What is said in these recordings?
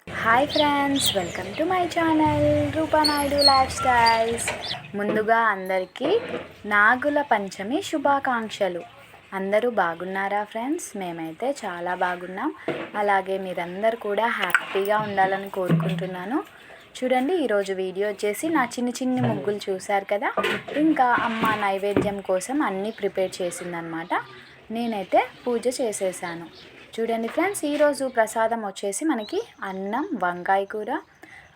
Hi friends, welcome to my channel Roopa Naidu lifestyles. ముందుగా అందరికీ నాగుల పంచమి శుభాకాంక్షలు. అందరూ బాగున్నారా ఫ్రెండ్స్? మేమైతే చాలా బాగున్నాం. అలాగే మీరందరూ కూడా హ్యాపీగా ఉండాలని కోరుకుంటున్నాను. చూడండి, ఈరోజు వీడియో వచ్చేసి నా చిన్ని ముగ్గులు చూశారు కదా. ఇంకా అమ్మ నైవేద్యం కోసం అన్నీ ప్రిపేర్ చేసిందనమాట. నేనైతే పూజ చేసేసాను. చూడండి ఫ్రెండ్స్, ఈరోజు ప్రసాదం వచ్చేసి మనకి అన్నం, వంకాయ కూర,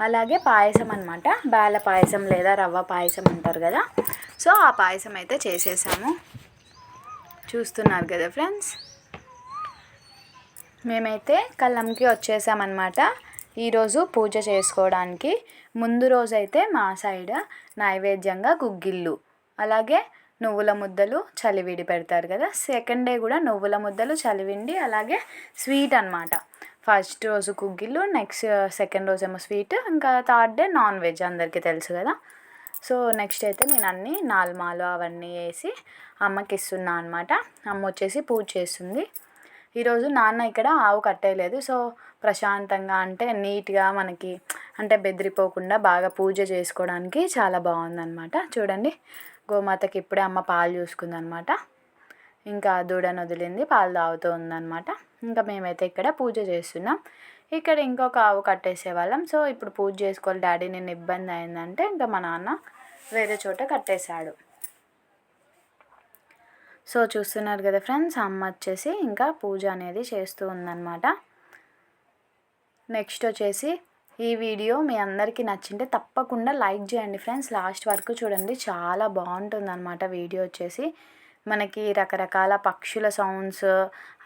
అలాగే పాయసం అనమాట. బేల పాయసం లేదా రవ్వ పాయసం అంటారు కదా. సో ఆ పాయసం అయితే చేసేసాము. చూస్తున్నారు కదా ఫ్రెండ్స్, మేమైతే కళ్ళంకి వచ్చేసామన్నమాట ఈరోజు పూజ చేసుకోవడానికి. ముందు రోజైతే మా సైడ్ నైవేద్యంగా గుగ్గిళ్ళు, అలాగే నువ్వుల ముద్దలు చలివిడి పెడతారు కదా. సెకండ్ డే కూడా నువ్వుల ముద్దలు చలివిండి, అలాగే స్వీట్ అనమాట. ఫస్ట్ రోజు గుగ్గిళ్ళు, సెకండ్ రోజు ఏమో స్వీట్, ఇంకా థర్డ్ డే నాన్ వెజ్, అందరికీ తెలుసు కదా. సో నెక్స్ట్ అయితే నేను అన్నీ నాల్మాలు అవన్నీ వేసి అమ్మకి ఇస్తున్నా అనమాట. అమ్మ వచ్చేసి పూజ చేస్తుంది. ఈరోజు నాన్న ఇక్కడ ఆవు కట్టేయలేదు. సో ప్రశాంతంగా, అంటే నీట్గా మనకి అంటే బెదిరిపోకుండా బాగా పూజ చేసుకోవడానికి చాలా బాగుందన్నమాట. చూడండి, గోమాతకి ఇప్పుడే అమ్మ పాలు చూసుకుందనమాట. ఇంకా దూడను వదిలింది, పాలు తాగుతూ ఉందన్నమాట. ఇంకా మేమైతే ఇక్కడ పూజ చేస్తున్నాం. ఇక్కడ ఇంకొక ఆవు కట్టేసేవాళ్ళం. సో ఇప్పుడు పూజ చేసుకోవాలి డాడీ, నేను ఇబ్బంది అయిందంటే ఇంకా మా నాన్న వేరే చోట కట్టేశాడు. సో చూస్తున్నారు కదా ఫ్రెండ్స్, అమ్మ వచ్చేసి ఇంకా పూజ అనేది చేస్తూ ఉందన్నమాట. నెక్స్ట్ వచ్చేసి ఈ వీడియో మీ అందరికీ నచ్చింటే తప్పకుండా లైక్ చేయండి ఫ్రెండ్స్. లాస్ట్ వరకు చూడండి, చాలా బాగుంటుంది అన్నమాట. వీడియో వచ్చేసి మనకి రకరకాల పక్షుల సౌండ్స్,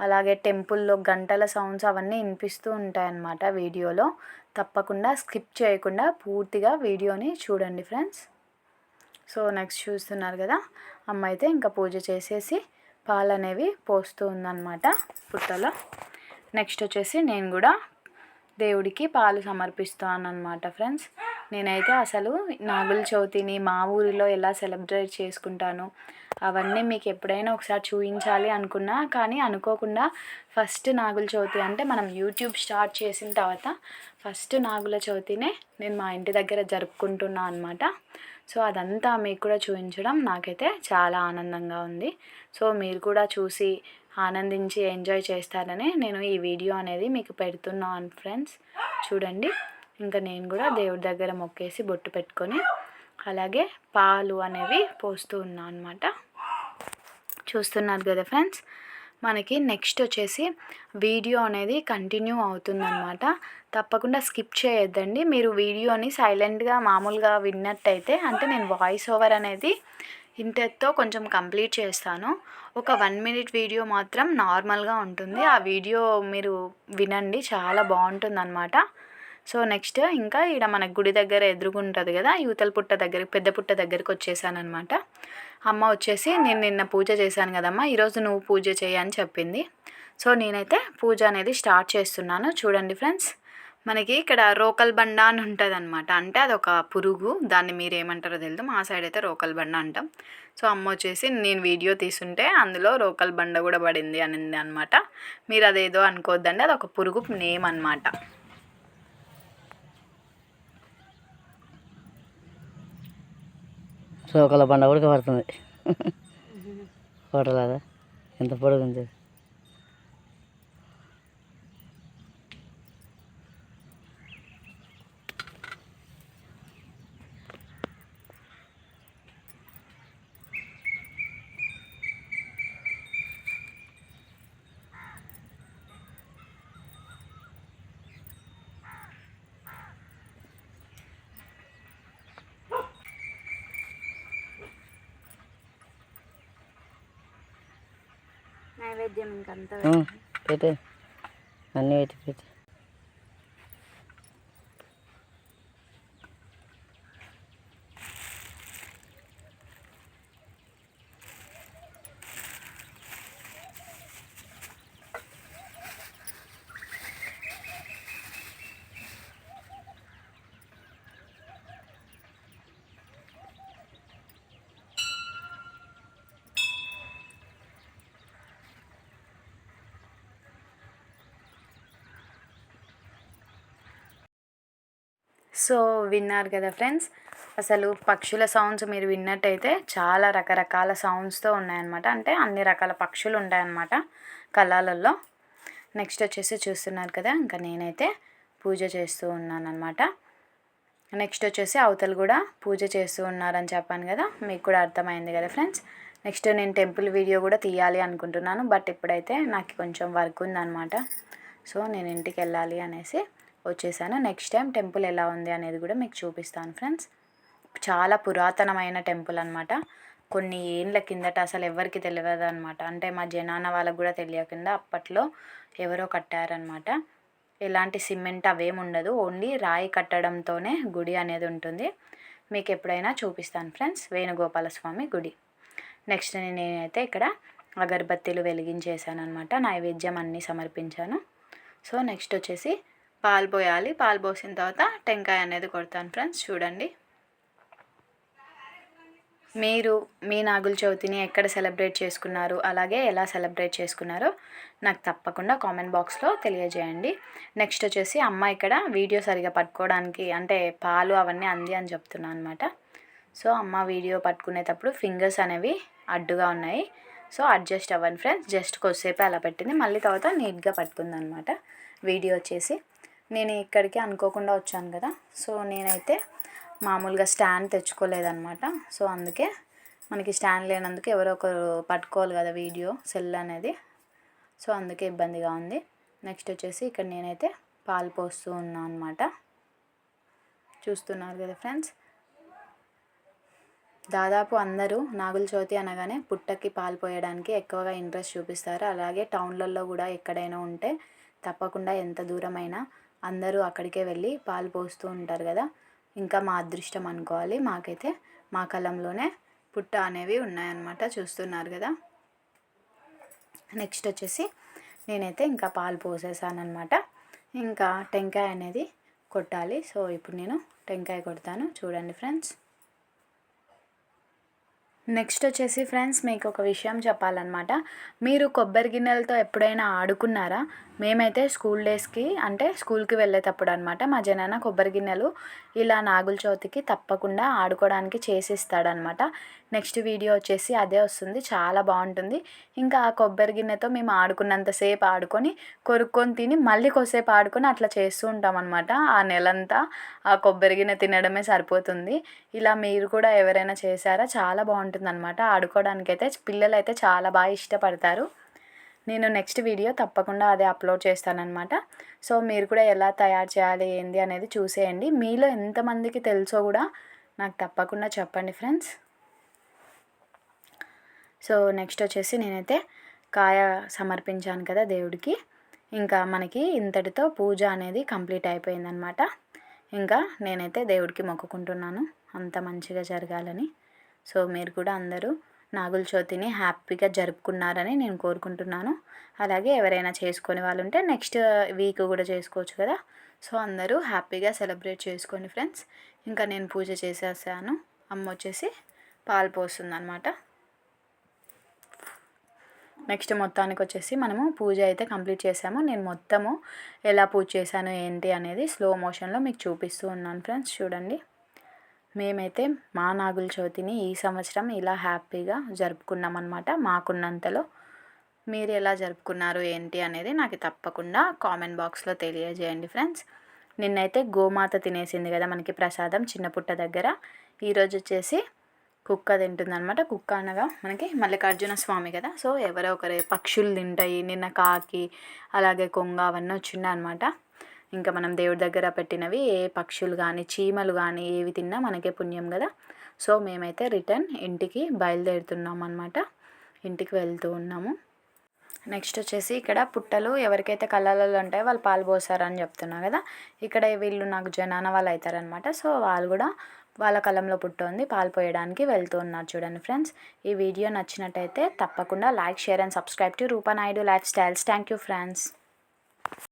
అలాగే టెంపుల్లో గంటల సౌండ్స్ అవన్నీ వినిపిస్తూ ఉంటాయన్నమాట వీడియోలో. తప్పకుండా స్కిప్ చేయకుండా పూర్తిగా వీడియోని చూడండి ఫ్రెండ్స్. సో నెక్స్ట్ చూస్తున్నారు కదా, అమ్మ అయితే ఇంకా పూజ చేసేసి పాలు అనేవి పోస్తూ ఉందన్నమాట పుట్టలో. నెక్స్ట్ వచ్చేసి నేను కూడా దేవుడికి పాలు సమర్పిస్తాను అనమాట ఫ్రెండ్స్. నేనైతే అసలు నాగుల చవితిని మా ఊరిలో ఎలా సెలబ్రేట్ చేసుకుంటాను అవన్నీ మీకు ఎప్పుడైనా ఒకసారి చూపించాలి అనుకున్నా, కానీ అనుకోకుండా ఫస్ట్ నాగుల చవితి అంటే మనం యూట్యూబ్ స్టార్ట్ చేసిన తర్వాత ఫస్ట్ నాగుల చవితినే నేను మా ఇంటి దగ్గర జరుపుకుంటున్నా అనమాట. సో అదంతా మీకు కూడా చూపించడం నాకైతే చాలా ఆనందంగా ఉంది. సో మీరు కూడా చూసి ఆనందించి ఎంజాయ్ చేస్తారని నేను ఈ వీడియో అనేది మీకు పెడుతున్నాను ఫ్రెండ్స్. చూడండి, ఇంకా నేను కూడా దేవుడి దగ్గర మొక్కేసి బొట్టు పెట్టుకొని అలాగే పాలు అనేవి పోస్తూ ఉన్నాను అనమాట. చూస్తున్నారు కదా ఫ్రెండ్స్, మనకి నెక్స్ట్ వచ్చేసి వీడియో అనేది కంటిన్యూ అవుతుందన్నమాట. తప్పకుండా స్కిప్ చేయొద్దండి. మీరు వీడియోని సైలెంట్గా మామూలుగా విన్నట్టయితే, అంటే నేను వాయిస్ ఓవర్ అనేది ఇంతటితో కొంచెం కంప్లీట్ చేస్తాను. ఒక 1 minute వీడియో మాత్రం నార్మల్గా ఉంటుంది. ఆ వీడియో మీరు వినండి, చాలా బాగుంటుందన్నమాట. సో నెక్స్ట్ ఇంకా ఇక్కడ మన గుడి దగ్గర ఎదురుగుంటుంది కదా, యువతల పుట్ట దగ్గర, పెద్ద పుట్ట దగ్గరికి వచ్చేసానమాట. అమ్మ వచ్చేసి నేను నిన్న పూజ చేశాను కదమ్మా, ఈరోజు నువ్వు పూజ చేయని చెప్పింది. సో నేనైతే పూజ అనేది స్టార్ట్ చేస్తున్నాను. చూడండి ఫ్రెండ్స్, మనకి ఇక్కడ రోకల్ బండ అని ఉంటుంది అనమాట. అంటే అదొక పురుగు, దాన్ని మీరు ఏమంటారో తెలియదు, మా సైడ్ అయితే రోకల్ బండ అంటాం. సో అమ్మ వచ్చేసి నేను వీడియో తీసుంటే అందులో రోకల్ బండ కూడా పడింది అనింది అనమాట. మీరు అదేదో అనుకోవద్దండి, అది ఒక పురుగు నేమ్ అనమాట. రోకల బండ కూడా పడుతుంది ఫోటోలాగా, ఎంత పొడుగు ఉంది. నైవేద్యం ఇంకంతా పెట్టే అన్నీ పెట్టి సో విన్నారు కదా ఫ్రెండ్స్, అసలు పక్షుల సౌండ్స్ మీరు విన్నట్టయితే చాలా రకరకాల సౌండ్స్తో ఉన్నాయన్నమాట. అంటే అన్ని రకాల పక్షులు ఉంటాయన్నమాట కళాలలో. నెక్స్ట్ వచ్చేసి చూస్తున్నారు కదా, ఇంకా నేనైతే పూజ చేస్తూ ఉన్నానన్నమాట. నెక్స్ట్ వచ్చేసి అవతలు కూడా పూజ చేస్తూ ఉన్నారని చెప్పాను కదా, మీకు కూడా అర్థమైంది కదా ఫ్రెండ్స్. నెక్స్ట్ నేను టెంపుల్ వీడియో కూడా తీయాలి అనుకుంటున్నాను, బట్ ఇప్పుడైతే నాకు కొంచెం వర్క్ ఉందన్నమాట. సో నేను ఇంటికి వెళ్ళాలి అనేసి వచ్చేసాను. నెక్స్ట్ టైం టెంపుల్ ఎలా ఉంది అనేది కూడా మీకు చూపిస్తాను ఫ్రెండ్స్. చాలా పురాతనమైన టెంపుల్ అనమాట. కొన్ని ఏళ్ళ కిందట అసలు ఎవరికి తెలియదు అనమాట. అంటే మా జనాన్న వాళ్ళకు కూడా తెలియకుండా అప్పట్లో ఎవరో కట్టారనమాట. ఎలాంటి సిమెంట్ అవేం ఉండదు, ఓన్లీ రాయి కట్టడంతోనే గుడి అనేది ఉంటుంది. మీకు ఎప్పుడైనా చూపిస్తాను ఫ్రెండ్స్, వేణుగోపాల స్వామి గుడి. నెక్స్ట్ నేనైతే ఇక్కడ అగరబత్తీలు వెలిగించేసాను అనమాట. నైవేద్యం అన్నీ సమర్పించాను. సో నెక్స్ట్ వచ్చేసి పాలు పోయాలి. పాలు పోసిన తర్వాత టెంకాయ అనేది కొడతాను ఫ్రెండ్స్. చూడండి, మీరు మీ నాగుల చవితిని ఎక్కడ సెలబ్రేట్ చేసుకున్నారు, అలాగే ఎలా సెలబ్రేట్ చేసుకున్నారో నాకు తప్పకుండా కామెంట్ బాక్స్లో తెలియజేయండి. నెక్స్ట్ వచ్చేసి అమ్మ ఇక్కడ వీడియో సరిగా పట్టుకోవడానికి, అంటే పాలు అవన్నీ అంది అని చెప్తున్నాను అనమాట. సో అమ్మ వీడియో పట్టుకునేటప్పుడు ఫింగర్స్ అనేవి అడ్డుగా ఉన్నాయి. సో అడ్జస్ట్ అవ్వండి ఫ్రెండ్స్. జస్ట్ కొద్దిసేపు అలా పెట్టింది, మళ్ళీ తర్వాత నీట్గా పట్టుకుంది అనమాట వీడియో వచ్చేసి. నేను ఇక్కడికి అనుకోకుండా వచ్చాను కదా, సో నేనైతే మామూలుగా స్టాండ్ తెచ్చుకోలేదన్నమాట. సో అందుకే మనకి స్టాండ్ లేనందుకు ఎవరో ఒకరు పట్టుకోవాలి కదా వీడియో సెల్ అనేది. సో అందుకే ఇబ్బందిగా ఉంది. నెక్స్ట్ వచ్చేసి ఇక్కడ నేనైతే పాలు పోస్తూ ఉన్నాను అనమాట. చూస్తున్నారు కదా ఫ్రెండ్స్, దాదాపు అందరూ నాగుల చవితి అనగానే పుట్టకి పాలు పోయడానికి ఎక్కువగా ఇంట్రెస్ట్ చూపిస్తారు. అలాగే టౌన్లలో కూడా ఎక్కడైనా ఉంటే తప్పకుండా ఎంత దూరమైనా అందరూ అక్కడికే వెళ్ళి పాలు పోస్తూ ఉంటారు కదా. ఇంకా మా అదృష్టం అనుకోవాలి. మాకైతే మా కలంలోనే పుట్ట అనేవి ఉన్నాయన్నమాట. చూస్తున్నారు కదా. నెక్స్ట్ వచ్చేసి నేనైతే ఇంకా పాలు పోసేసానమాట. ఇంకా టెంకాయ అనేది కొట్టాలి. సో ఇప్పుడు నేను టెంకాయ కొడతాను, చూడండి ఫ్రెండ్స్. నెక్స్ట్ వచ్చేసి ఫ్రెండ్స్, మీకు ఒక విషయం చెప్పాలన్నమాట. మీరు కొబ్బరి గిన్నెలతో ఎప్పుడైనా ఆడుకున్నారా? మేమైతే స్కూల్ డేస్కి, అంటే స్కూల్కి వెళ్ళేటప్పుడు అనమాట, మా జనాన్న కొబ్బరి గిన్నెలు ఇలా నాగుల చవితికి తప్పకుండా ఆడుకోవడానికి చేసిస్తాడనమాట. నెక్స్ట్ వీడియో వచ్చేసి అదే వస్తుంది, చాలా బాగుంటుంది. ఇంకా ఆ కొబ్బరి గిన్నెతో మేము ఆడుకున్నంతసేపు ఆడుకొని కొరుక్కొని తిని మళ్ళీ కొద్దిసేపు ఆడుకొని అట్లా చేస్తూ ఉంటాం అనమాట. ఆ నెలంతా ఆ కొబ్బరి గిన్నె తినడమే సరిపోతుంది. ఇలా మీరు కూడా ఎవరైనా చేశారా? చాలా బాగుంటుంది అనమాట. ఆడుకోవడానికైతే పిల్లలు అయితే చాలా బాగా ఇష్టపడతారు. నేను నెక్స్ట్ వీడియో తప్పకుండా అదే అప్లోడ్ చేస్తానన్నమాట. సో మీరు కూడా ఎలా తయారు చేయాలి ఏంది అనేది చూసేయండి. మీలో ఎంతమందికి తెలుసో కూడా నాకు తప్పకుండా చెప్పండి ఫ్రెండ్స్. సో నెక్స్ట్ వచ్చేసి నేనైతే కాయ సమర్పించాను కదా దేవుడికి. ఇంకా మనకి ఇంతటితో పూజ అనేది కంప్లీట్ అయిపోయిందనమాట. ఇంకా నేనైతే దేవుడికి మొక్కుకుంటున్నాను అంత మంచిగా జరగాలని. సో మీరు కూడా అందరూ నాగుల చవితిని హ్యాపీగా జరుపుకున్నారని నేను కోరుకుంటున్నాను. అలాగే ఎవరైనా చేసుకునే వాళ్ళు ఉంటే నెక్స్ట్ వీక్ కూడా చేసుకోవచ్చు కదా. సో అందరూ హ్యాపీగా సెలబ్రేట్ చేసుకోండి ఫ్రెండ్స్. ఇంకా నేను పూజ చేసేసాను. అమ్మ వచ్చేసి పాలు పోస్తుంది అనమాట. నెక్స్ట్ మొత్తానికి వచ్చేసి మనము పూజ అయితే కంప్లీట్ చేసాము. నేను మొత్తము ఎలా పూజ చేశాను ఏంటి అనేది స్లో మోషన్లో మీకు చూపిస్తూ ఉన్నాను ఫ్రెండ్స్. చూడండి, మేమైతే మా నాగుల చవితిని ఈ సంవత్సరం ఇలా హ్యాపీగా జరుపుకున్నాం అనమాట. మాకున్నంతలో మీరు ఎలా జరుపుకున్నారు ఏంటి అనేది నాకు తప్పకుండా కామెంట్ బాక్స్లో తెలియజేయండి ఫ్రెండ్స్. నిన్నైతే గోమాత తినేసింది కదా మనకి ప్రసాదం చిన్న పుట్ట దగ్గర. ఈరోజు వచ్చేసి కుక్క తింటుందన్నమాట. కుక్క అనగా మనకి మల్లికార్జున స్వామి కదా. సో ఎవరో ఒకరే పక్షులు తింటాయి. నిన్న కాకి అలాగే కొంగ అవన్నీ వచ్చినాయి అనమాట. ఇంకా మనం దేవుడి దగ్గర పెట్టినవి ఏ పక్షులు కానీ చీమలు కానీ ఏవి తిన్నా మనకే పుణ్యం కదా. సో మేమైతే రిటర్న్ ఇంటికి బయలుదేరుతున్నాం అనమాట. ఇంటికి వెళ్తూ ఉన్నాము. నెక్స్ట్ వచ్చేసి ఇక్కడ పుట్టలు ఎవరికైతే కళ్ళలలో ఉంటాయో వాళ్ళు పాలు పోసారని చెప్తున్నా కదా. ఇక్కడ వీళ్ళు నాకు జనాన వాళ్ళు అవుతారనమాట. సో వాళ్ళు కూడా వాళ్ళ కళ్ళంలో పుట్ట ఉంది, పాలు పోయడానికి వెళ్తూ ఉన్నారు. చూడండి ఫ్రెండ్స్, ఈ వీడియో నచ్చినట్టయితే తప్పకుండా like, share and subscribe to Roopa Naidu lifestyles. Thank you friends.